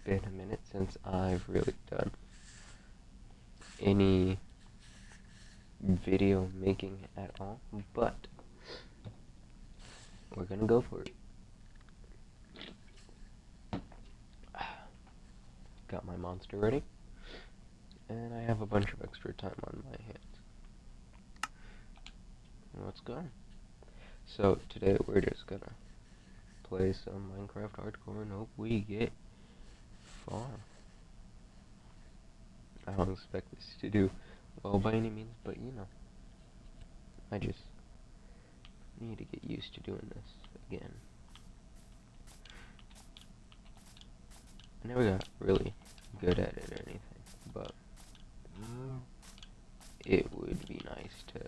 been a minute since I've really done any video making at all, but we're gonna go for it. Got my monster ready, and I have a bunch of extra time on my hands. Let's go. So today we're just gonna play some Minecraft hardcore and hope we get far. I don't expect this to do well by any means, but you know, I just need to get used to doing this again. I never got really good at it or anything, but it would be nice to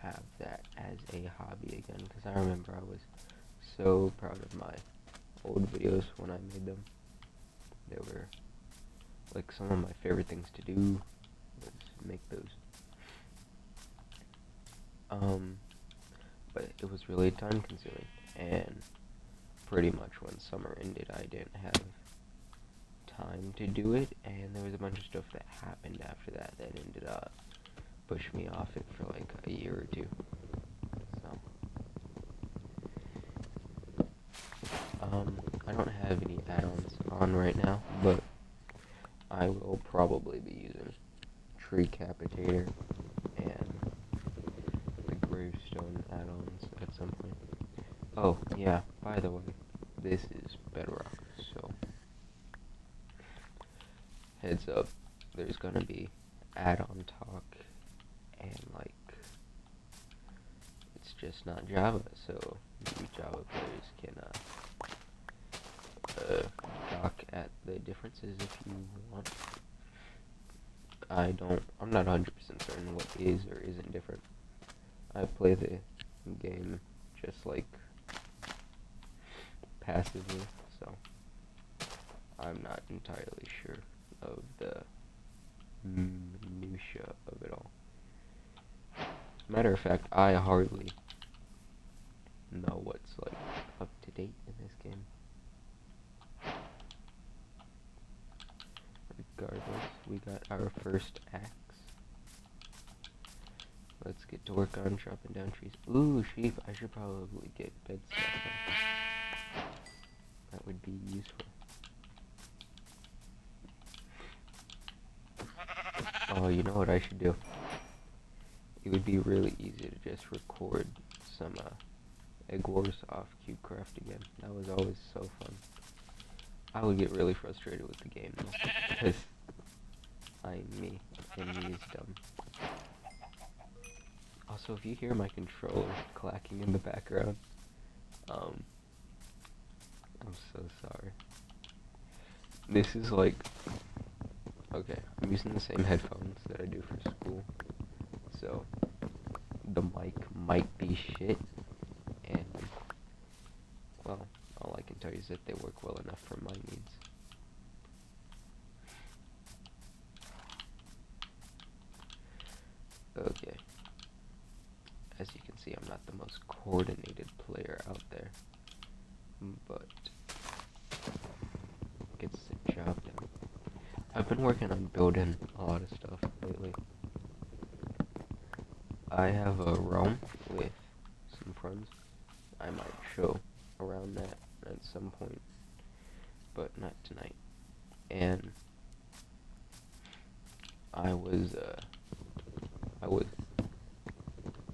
have that as a hobby again, because I remember I was so proud of my old videos when I made them. They were like some of my favorite things to do was make those. But it was really time consuming, and pretty much when summer ended I didn't have time to do it, and there was a bunch of stuff that happened after that that ended up pushing me off it for like a year or two. So I don't have any add-ons on right now, but I will probably be using Tree Capitator and the Gravestone add-ons at some point. Oh yeah, by the way, this is Bedrock, so heads up, there's gonna be add-on talk, and like, it's just not Java, so you Java players can talk at the differences if you want. I'm not 100% certain what is or isn't different. I play the game just like passively, so I'm not entirely sure of the minutia of it all. Matter of fact, I hardly know what's like up to date in this game. Regardless, we got our first axe. Let's get to work on chopping down trees. Ooh, sheep. I should probably get bed stuff. That would be useful. Oh, you know what I should do? It would be really easy to just record some Egg Wars off CubeCraft again. That was always so fun. I would get really frustrated with the game though, because I'm me, and me is dumb. Also, if you hear my controller clacking in the background, I'm so sorry. This is like, okay, I'm using the same headphones that I do for school, so the mic might be shit, and, well, all I can tell you is that they work well enough for my needs. Okay. As you can see, I'm not the most coordinated player out there, but gets the job done. I've been working on building a lot of stuff lately. I have a roam with some friends. I might show around that at some point, but not tonight. And I was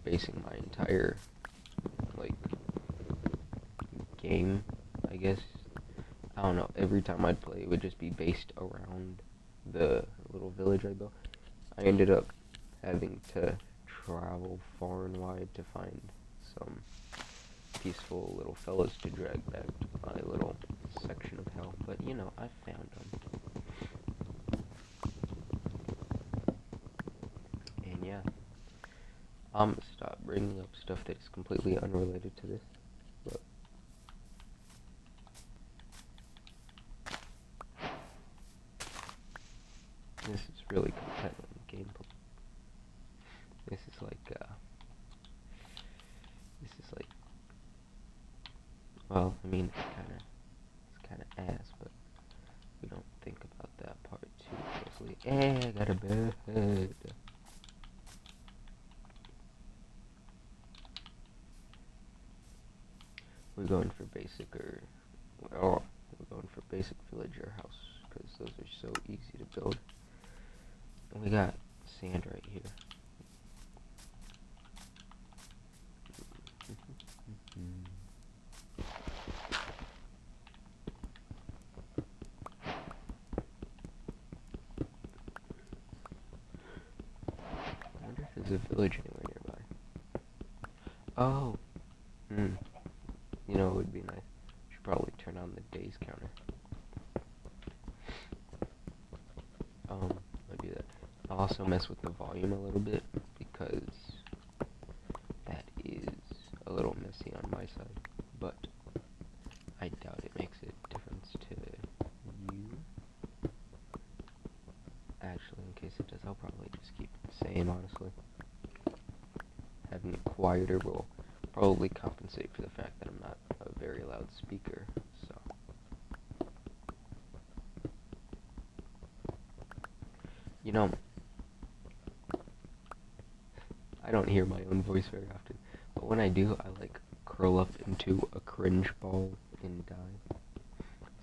basing my entire like game, I guess. I don't know, every time I'd play it would just be based around the little village I built. I ended up having to travel far and wide to find some peaceful little fellas to drag back to my little section of hell, but you know, I found them. And yeah, I'm gonna stop bringing up stuff that is completely unrelated to this, but this is really competitive gameplay. This is like, well, I mean, it's kinda ass, but Yeah, I got a bed. We're going for basic we're going for basic villager house because those are so easy to build. And we got sand right here. I wonder if there's a village anywhere nearby. Oh, you know, it would be nice. Should probably turn on the days counter. I'll do that. I'll also mess with the volume a little bit because that is a little messy on my side, but I doubt it makes a difference to you. Actually, in case it does, I'll probably just keep it the same, honestly. Having it quieter will probably compensate for the fact that I'm not a very loud speaker, so. You know, I don't hear my own voice very often, but when I do, I like curl up into a cringe ball and die.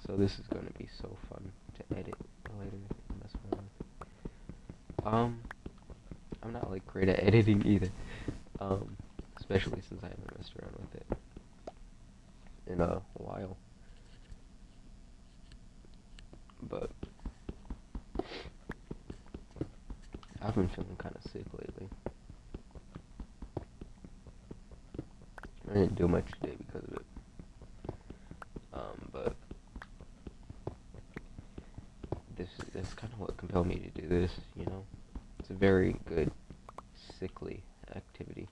So this is going to be so fun to edit later and mess around with. I'm not like great at editing either, especially since I haven't messed around with it in a while. But I've been feeling kind of sick lately. I didn't do much today because of it. But that's kind of what compelled me to do this, you know? It's a very good sickly activity.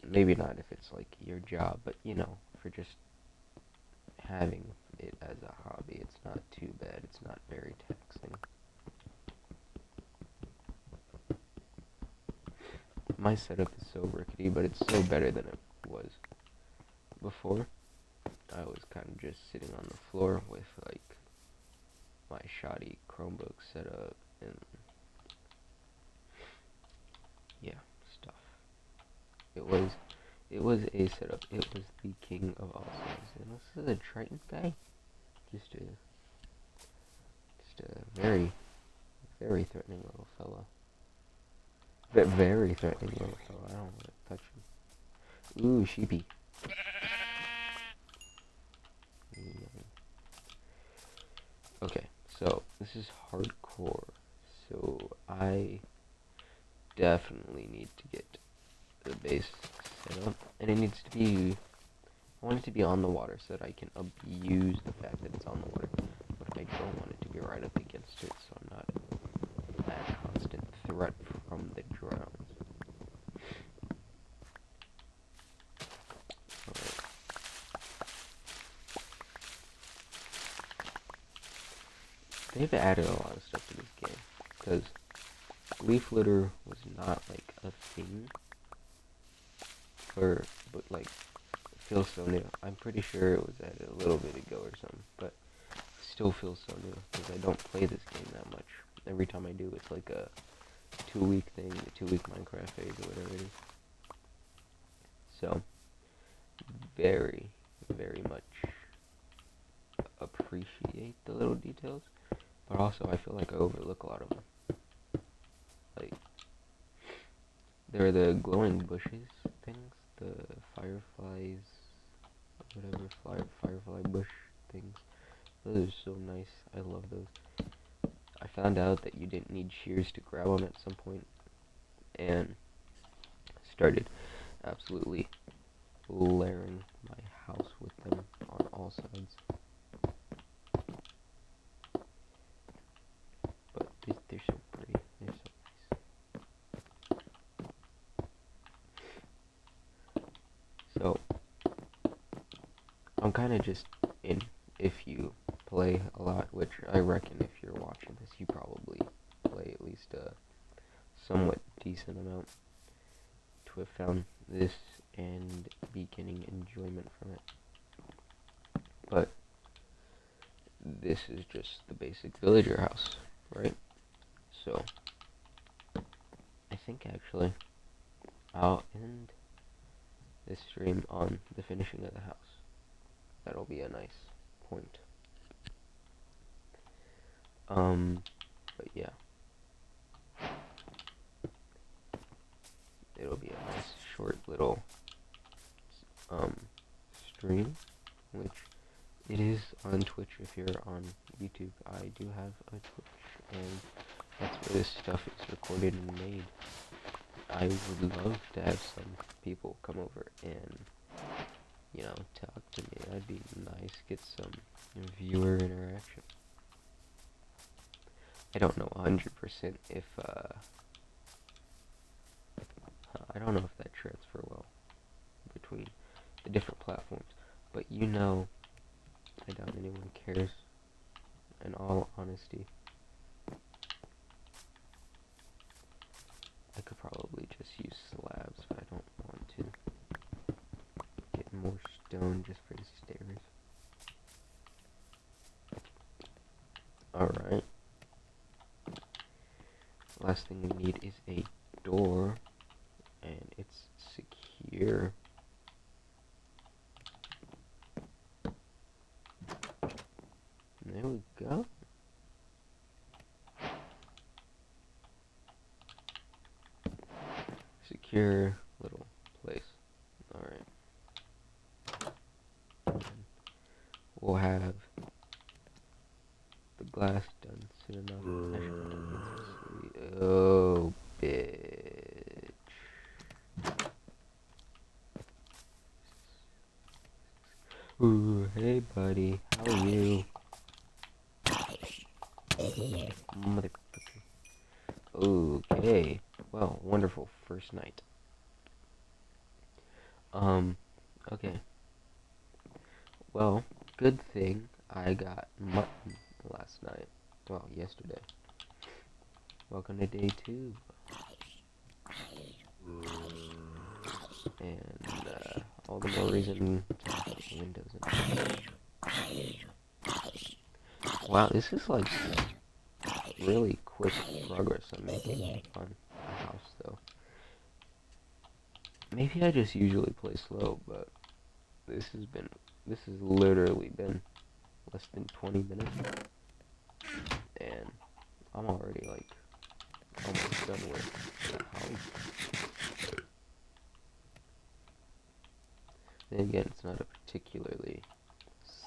Maybe not if it's like your job, but you know, for just having it as a hobby, it's not too bad. It's not very taxing. My setup is so rickety, but it's so better than it was before. I was kind of just sitting on the floor with like my shoddy Chromebook setup and yeah, stuff. It was a setup. It was the king of all things. And this is a Triton guy. Just a very, very threatening little fella. Very threatening little fella. I don't want to touch him. Ooh, sheepy. Okay, so this is hardcore. So I definitely need to get the base set up, and it needs to be. I want it to be on the water so that I can abuse the fact that it's on the water, but I don't want it to be right up against it, so I'm not at constant threat from the drowns. Alright. They've added a lot of stuff to this game, because leaf litter was not like a thing but like it feels so new. I'm pretty sure it was added a little bit ago or something, but it still feels so new because I don't play this game that much. Every time I do, it's like a 2-week thing, a 2-week Minecraft phase or whatever it is. So, very, very much appreciate the little details, but also I feel like I overlook a lot of them. Like, there are the glowing bushes things, the fireflies, whatever, firefly bush things. Those are so nice. I love those. I found out that you didn't need shears to grab them at some point, and started absolutely layering my house with them on all sides. But they're so pretty. They're so nice. So, I'm kind of just in. If you play a lot, which I reckon if you're watching this, you probably play at least a somewhat decent amount to have found this and be getting enjoyment from it. But this is just the basic villager house, right? So, I think actually I'll end this stream on the finishing of the house. That'll be a nice point. But yeah. It'll be a nice short little stream, which it is on Twitch. If you're on YouTube, I do have a Twitch, and that's where this stuff is recorded and made. I would love to have some people come over and, you know, talk to me. That'd be nice. Get some viewer interaction. I don't know 100% if, I don't know if that transfer well between the different platforms, but you know, I doubt anyone cares, in all honesty. I could probably just use slabs, but I don't want to get more stone just for the stairs. Alright. Last thing we need is a door, and it's secure. There we go. Secure little place. Alright. We'll have the glass done soon enough. Oh, bitch. Ooh, hey buddy, how are you? Motherfucker. Okay, well, wonderful first night. Okay. Well, good thing I got mutton last night. Well, yesterday. Welcome to day 2. And, all the more reason to have the windows in. Wow, this is like really quick progress I'm making on the house, though. Maybe I just usually play slow, but this has literally been less than 20 minutes, and I'm already like almost done with the house. Then again, it's not a particularly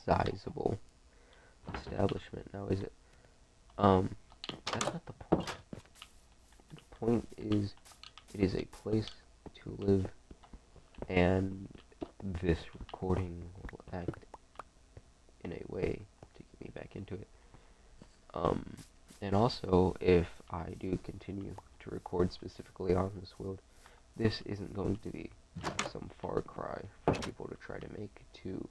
sizable establishment now, is it? That's not the point. The point is, it is a place to live, and this recording will act in a way to get me back into it. And also, if I do continue to record specifically on this world, this isn't going to be some far cry for people to try to make to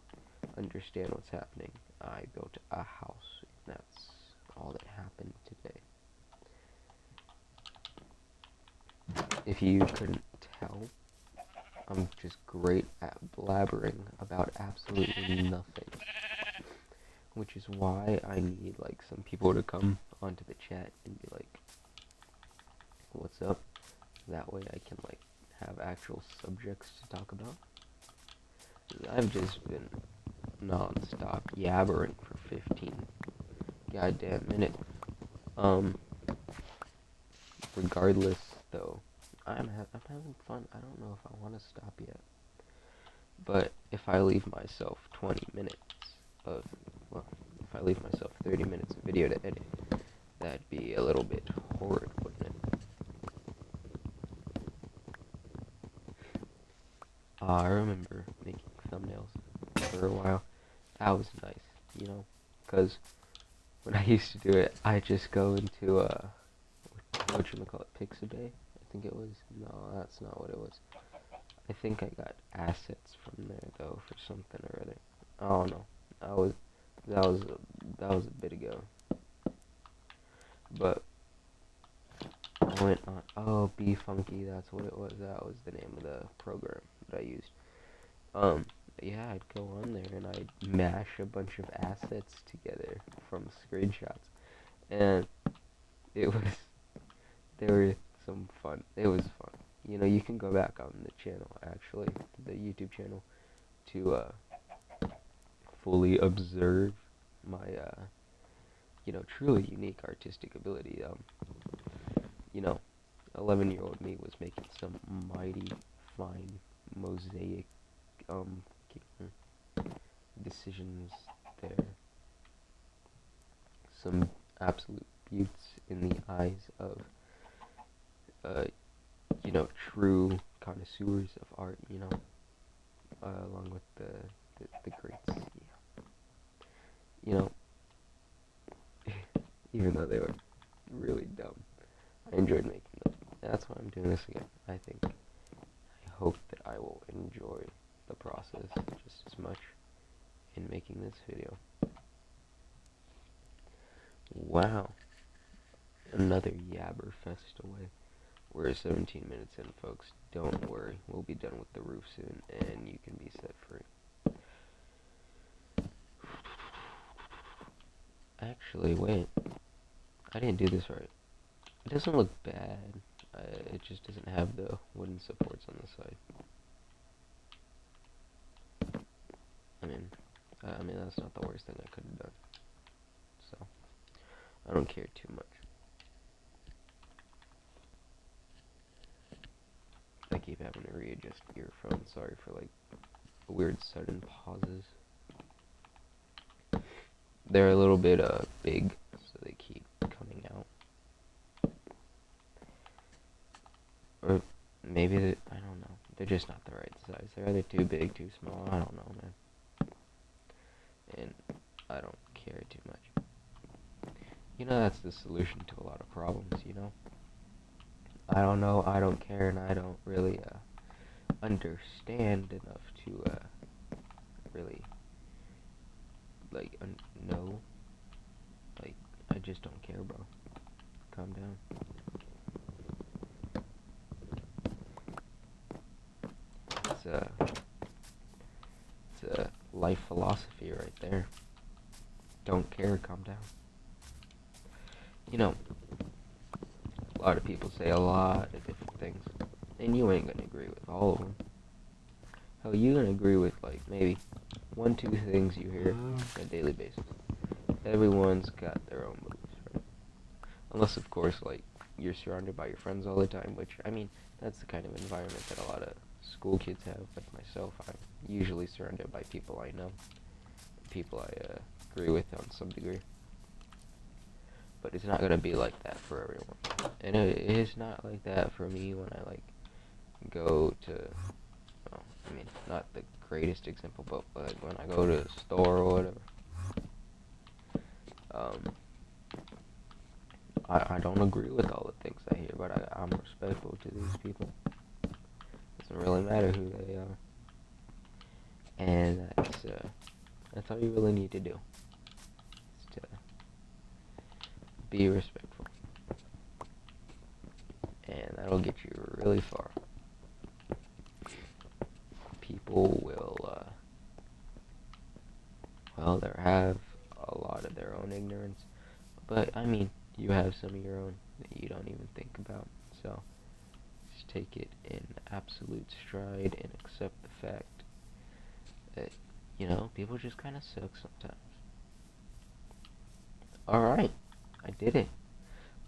understand what's happening. I built a house, and that's all that happened today. If you couldn't tell, I'm just great at blabbering about absolutely nothing. Which is why I need, like, some people to come onto the chat and be like, what's up? That way I can, like, have actual subjects to talk about. I've just been non-stop yabbering for 15 goddamn minutes. Regardless, though, I'm having fun. I don't know if I want to stop yet. But if I leave myself 20 minutes of, well, if I leave myself 30 minutes of video to edit, that'd be a little bit horrid, wouldn't it? I remember making thumbnails for a while. That was nice, you know, because when I used to do it, I just go into, whatchamacallit, Pixabay, I think it was. No, that's not what it was. I think I got assets from there, though, for something or other. I don't know. That was a bit ago. But I went on, oh, Be Funky, that's what it was. That was the name of the program that I used. Yeah, I'd go on there and I'd mash a bunch of assets together from screenshots. And it was, there were some fun, it was fun. You know, you can go back on the channel, actually, the YouTube channel, to, fully observe my, you know, truly unique artistic ability. You know, 11-year-old me was making some mighty fine mosaic, um, decisions there. Some absolute beauts in the eyes of, uh, you know, true connoisseurs of art, you know, along with the greats, yeah. You know, even though they were really dumb, I enjoyed making them. That's why I'm doing this again. I hope that I will enjoy the process just as much in making this video. Wow, another Yabber Fest away. We're 17 minutes in, folks. Don't worry, we'll be done with the roof soon, and you can be set free. Actually, wait. I didn't do this right. It doesn't look bad. It just doesn't have the wooden supports on the side. I mean, that's not the worst thing I could have done. So, I don't care too much. I keep having to readjust earphones. Sorry for, like, weird sudden pauses. They're a little bit, big, so they keep coming out. Or maybe I don't know. They're just not the right size. They're either too big, too small. I don't know, man. And I don't care too much. You know, that's the solution to a lot of problems, you know? I don't know, I don't care, and I don't really, understand enough to, really, like, know. Like, I just don't care, bro. Calm down. It's a life philosophy right there. Don't care, calm down. You know, a lot of people say a lot of different things, and you ain't gonna agree with all of them. Hell, you gonna agree with, like, maybe 1-2 things you hear on a daily basis. Everyone's got their own beliefs, right? Unless, of course, like, you're surrounded by your friends all the time, which, I mean, that's the kind of environment that a lot of school kids have. Like myself, I'm usually surrounded by people I know, people I agree with on some degree. But it's not gonna be like that for everyone, and it is not like that for me when I, like, go to, well, I mean, not the greatest example, but like when I go to a store or whatever. I don't agree with all the things I hear, but I'm respectful to these people. Doesn't really matter who they are, and that's all you really need to do, is to be respectful, and that'll get you really far. People will, well, they have a lot of their own ignorance, but I mean, you have some of your own that you don't even think about, so just take it in absolute stride and accept the fact that, you know, people just kind of suck sometimes. Alright, I did it.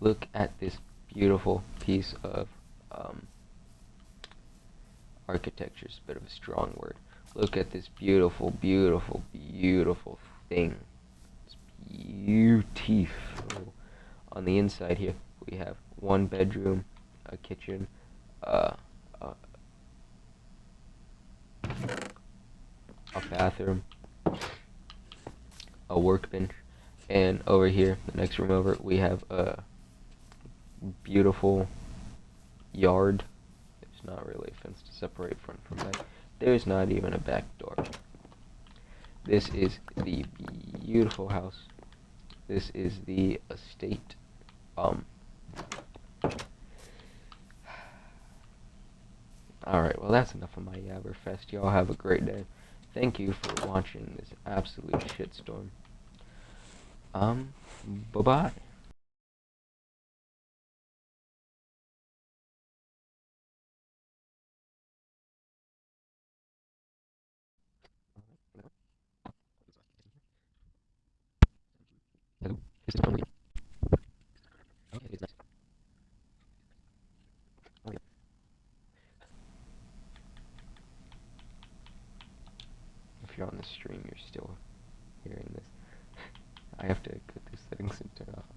Look at this beautiful piece of, architecture's a bit of a strong word. Look at this beautiful, beautiful, beautiful thing. It's beautiful. On the inside here, we have 1 bedroom, a kitchen, a bathroom, a workbench, and over here, the next room over, we have a beautiful yard. There's not really a fence to separate front from back. There's not even a back door. This is the beautiful house. This is the estate. Alright, well, that's enough of my Yabberfest. Y'all have a great day. Thank you for watching this absolute shitstorm. Bye-bye. you're on the stream, you're still hearing this. I have to put these settings and turn off. Okay.